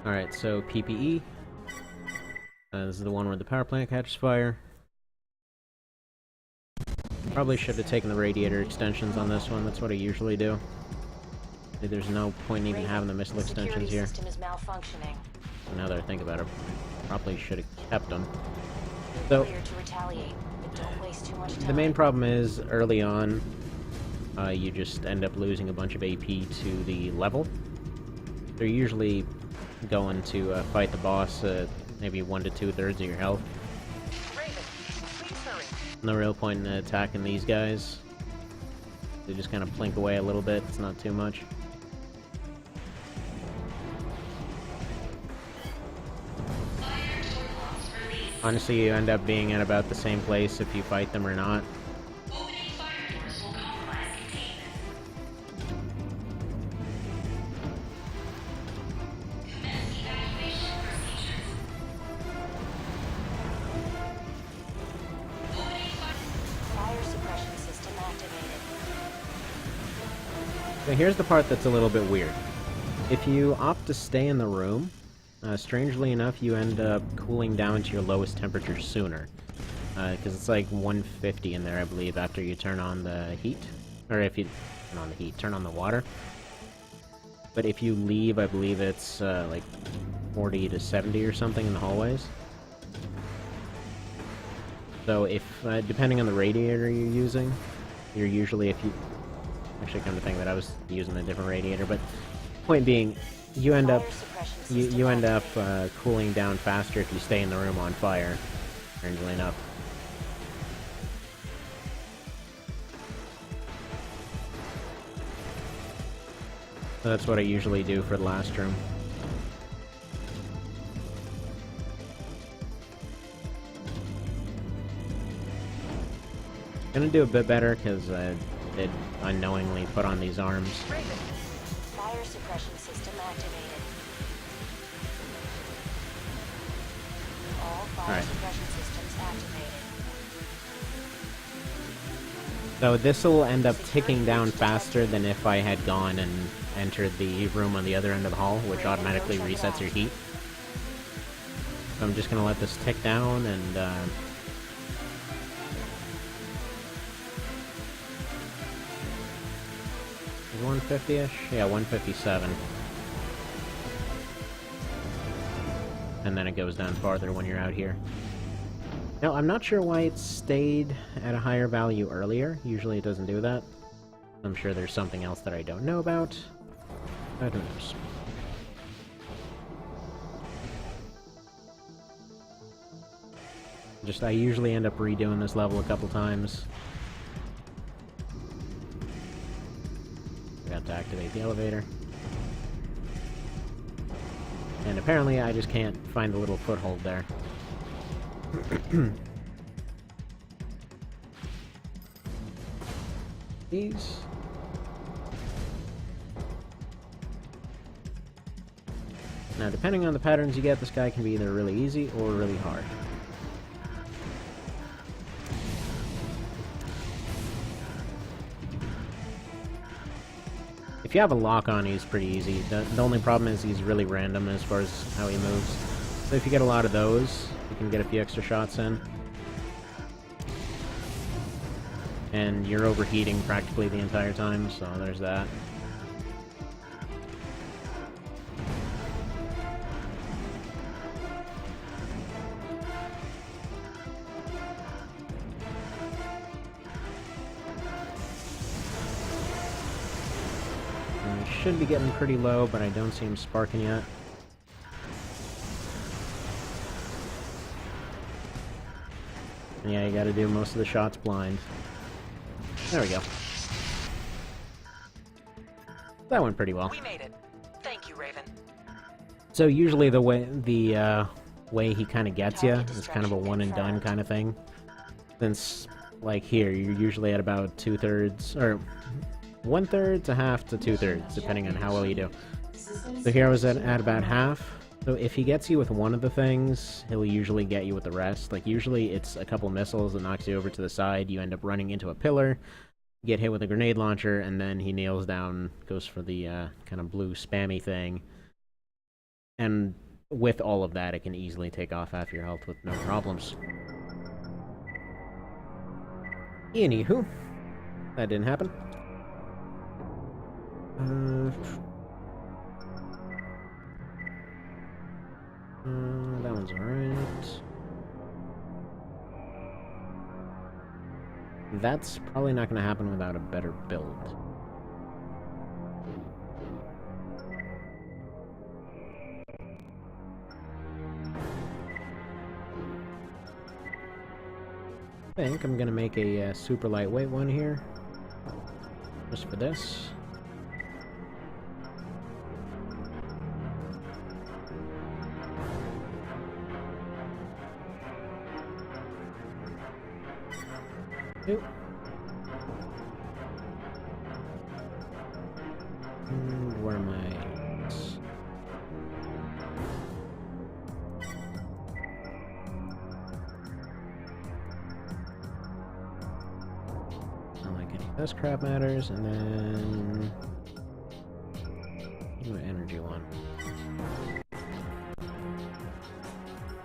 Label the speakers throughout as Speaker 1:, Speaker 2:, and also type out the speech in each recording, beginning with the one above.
Speaker 1: Alright, so PPE. This is the one where the power plant catches fire. Probably should have taken the radiator extensions on this one. That's what I usually do. There's no point in even having the missile extensions here.
Speaker 2: System is malfunctioning.
Speaker 1: Now that I think about it, probably should have kept them. So,
Speaker 2: Clear to retaliate, but don't waste too much time.
Speaker 1: the main problem is, early on, you just end up losing a bunch of AP to the level. They're usually going to fight the boss at maybe 1 to 2/3 of your health.
Speaker 2: Raven, please hurry.
Speaker 1: No real point in attacking these guys. They just kind of plink away a little bit, it's not too much. Honestly, you end up being at about the same place if you fight them or not.
Speaker 2: Fire suppression system activated.
Speaker 1: So here's the part that's a little bit weird. If you opt to stay in the room, strangely enough, you end up cooling down to your lowest temperature sooner. Because it's like 150 in there, I believe, after you turn on the heat. Or if you turn on the heat, turn on the water. But if you leave, I believe it's like 40 to 70 or something in the hallways. So if, depending on the radiator you're using, you're usually, if you... Actually, come to think that I was using a different radiator, but point being, you end up cooling down faster if you stay in the room on fire, strangely enough. So that's what I usually do for the last room. Gonna do a bit better because I did unknowingly put on these arms.
Speaker 2: Raven, fire suppression system activated. All fire suppression systems activated.
Speaker 1: So this will end up ticking down faster than if I had gone and entered the room on the other end of the hall, which automatically resets your heat. So I'm just gonna let this tick down and 150-ish? Yeah, 157. And then it goes down farther when you're out here. Now, I'm not sure why it stayed at a higher value earlier. Usually it doesn't do that. I'm sure there's something else that I don't know about. But who knows. I usually end up redoing this level a couple times. Got to activate the elevator. And apparently I just can't find a little foothold there. These. Now, depending on the patterns you get, this guy can be either really easy or really hard. If you have a lock on, he's pretty easy. The only problem is he's really random as far as how he moves. So if you get a lot of those, you can get a few extra shots in. And you're overheating practically the entire time, so there's that. Should be getting pretty low, but I don't see him sparking yet. Yeah, you gotta do most of the shots blind. There we go. That went pretty well.
Speaker 2: We made it. Thank you, Raven.
Speaker 1: So usually the way he kind of gets you is kind of a one and done kind of thing. Since, like here, you're usually at about 2/3, or 1/3 to half to 2/3, depending on how well you do. So here I was at about half. So if he gets you with one of the things, he'll usually get you with the rest. Like usually it's a couple missiles that knocks you over to the side, you end up running into a pillar, get hit with a grenade launcher, and then he kneels down, goes for the kind of blue spammy thing. And with all of that, it can easily take off half your health with no problems. Anywho, that didn't happen. That one's alright. That's probably not going to happen without a better build. I think I'm going to make a super lightweight one here. Just for this. Nope. And where am I? Not like any of this crap matters, and then my energy one.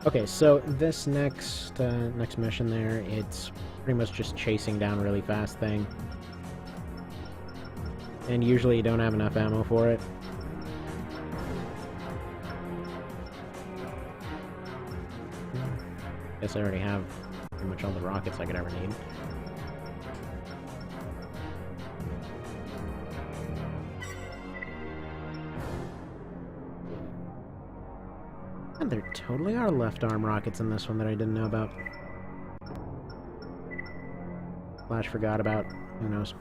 Speaker 1: Okay, so this next mission there, it's pretty much just chasing down a really fast thing. And usually you don't have enough ammo for it. Guess I already have pretty much all the rockets I could ever need. And there totally are left arm rockets in this one that I didn't know about. Flash forgot about. Who knows?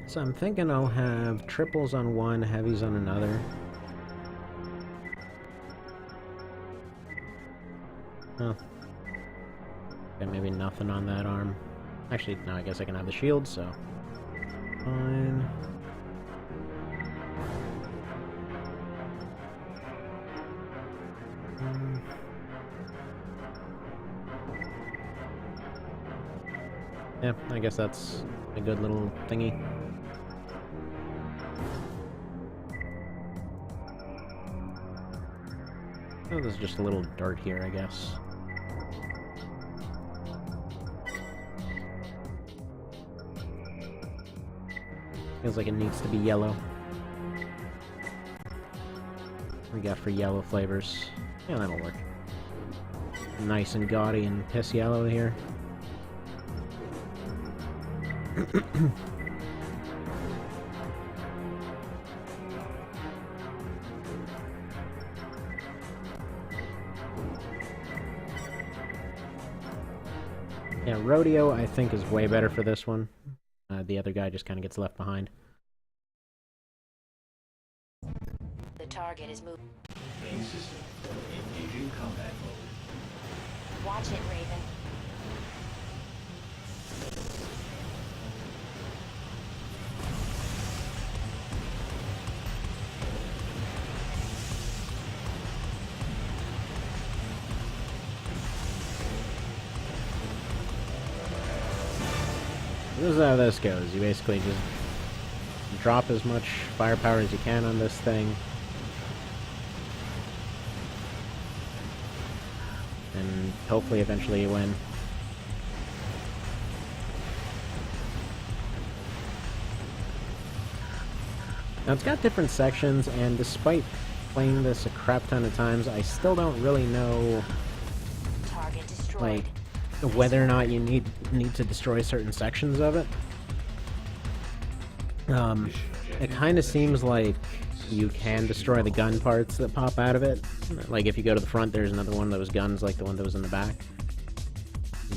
Speaker 1: So I'm thinking I'll have triples on one, heavies on another. Oh. Okay, maybe nothing on that arm. Actually, no, I guess I can have the shield, so... Fine. Yeah, I guess that's a good little thingy. Oh, there's just a little dart here, I guess. Feels like it needs to be yellow. We got for yellow flavors. Yeah, that'll work. Nice and gaudy and piss yellow here. Yeah, Rodeo, I think, is way better for this one. The other guy just kind of gets left behind.
Speaker 2: The target is moving.
Speaker 3: Main system engaging combat mode.
Speaker 2: Watch it, Raven.
Speaker 1: This is how this goes. You basically just drop as much firepower as you can on this thing. And hopefully eventually you win. Now it's got different sections, and despite playing this a crap ton of times, I still don't really know,
Speaker 2: Target destroyed.
Speaker 1: like, whether or not you need to destroy certain sections of it. It kind of seems like you can destroy the gun parts that pop out of it. Like, if you go to the front, there's another one of those guns like the one that was in the back.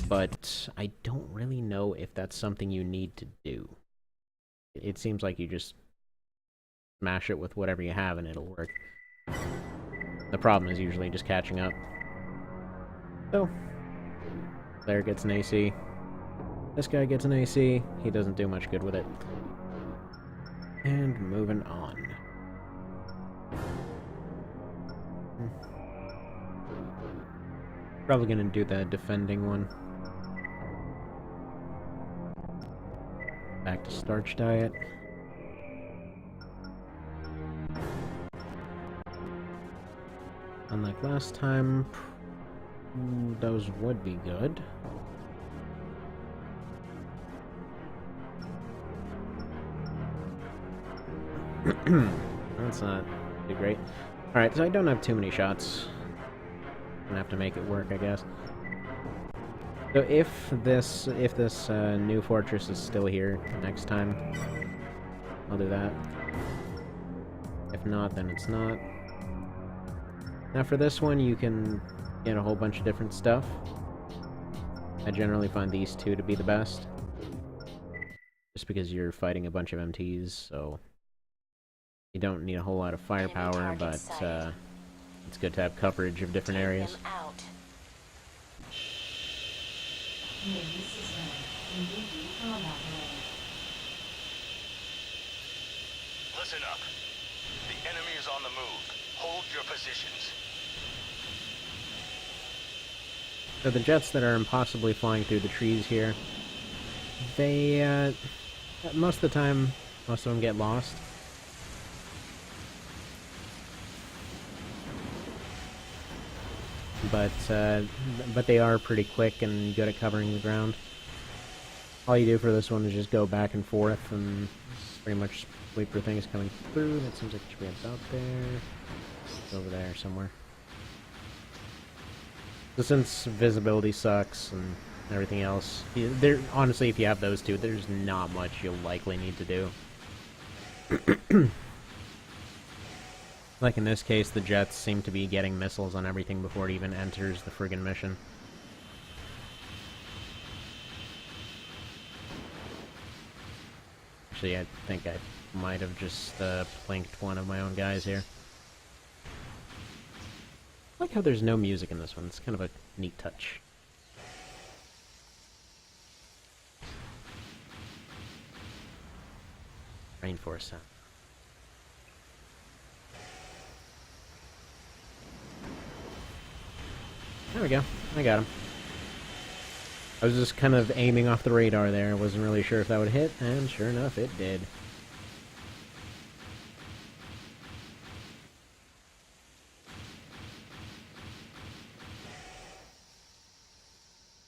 Speaker 1: But I don't really know if that's something you need to do. It seems like you just smash it with whatever you have and it'll work. The problem is usually just catching up. So, there gets an AC. This guy gets an AC. He doesn't do much good with it. And moving on. Probably gonna do the defending one. Back to starch diet. Unlike last time, those would be good. That's not too great. Alright, so I don't have too many shots. Gonna have to make it work, I guess. So if this new fortress is still here next time, I'll do that. If not, then it's not. Now for this one, you can get a whole bunch of different stuff. I generally find these two to be the best. Just because you're fighting a bunch of MTs, so you don't need a whole lot of firepower, but it's good to have coverage of different areas.
Speaker 4: Listen up. The enemy is on the move. Hold your positions.
Speaker 1: So the jets that are impossibly flying through the trees here, they, most of the time, most of them get lost. But they are pretty quick and good at covering the ground. All you do for this one is just go back and forth and pretty much wait for things coming through. That seems like it should be about there. It's over there somewhere. So since visibility sucks and everything else, honestly, if you have those two, there's not much you'll likely need to do. Like in this case, the jets seem to be getting missiles on everything before it even enters the friggin' mission. Actually, I think I might have just plinked one of my own guys here. I like how there's no music in this one. It's kind of a neat touch. Rainforest sound. There we go. I got him. I was just kind of aiming off the radar there. I wasn't really sure if that would hit, and sure enough, it did.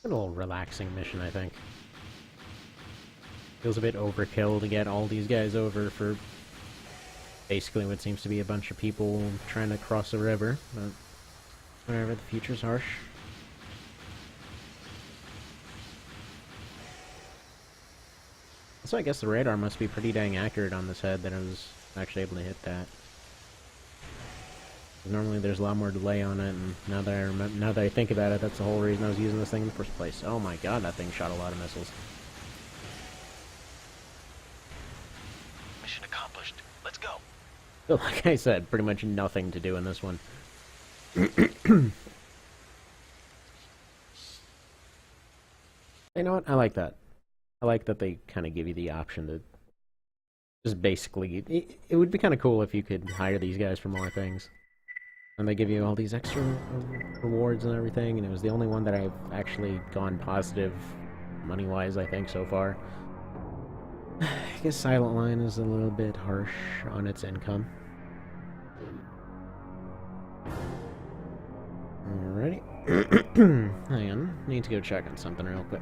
Speaker 1: A little relaxing mission, I think. Feels a bit overkill to get all these guys over for basically what seems to be a bunch of people trying to cross a river, but whatever, the future's harsh. So I guess the radar must be pretty dang accurate on this head that I was actually able to hit that. Normally there's a lot more delay on it, and now that I think about it, that's the whole reason I was using this thing in the first place. Oh my god, that thing shot a lot of missiles.
Speaker 4: Mission accomplished. Let's go.
Speaker 1: So like I said, pretty much nothing to do in this one. You know what? I like that. I like that they kind of give you the option to just basically... It would be kind of cool if you could hire these guys for more things. And they give you all these extra rewards and everything, and it was the only one that I've actually gone positive money-wise, I think, so far. I guess Silent Line is a little bit harsh on its income. Alrighty. Hang on. Need to go check on something real quick.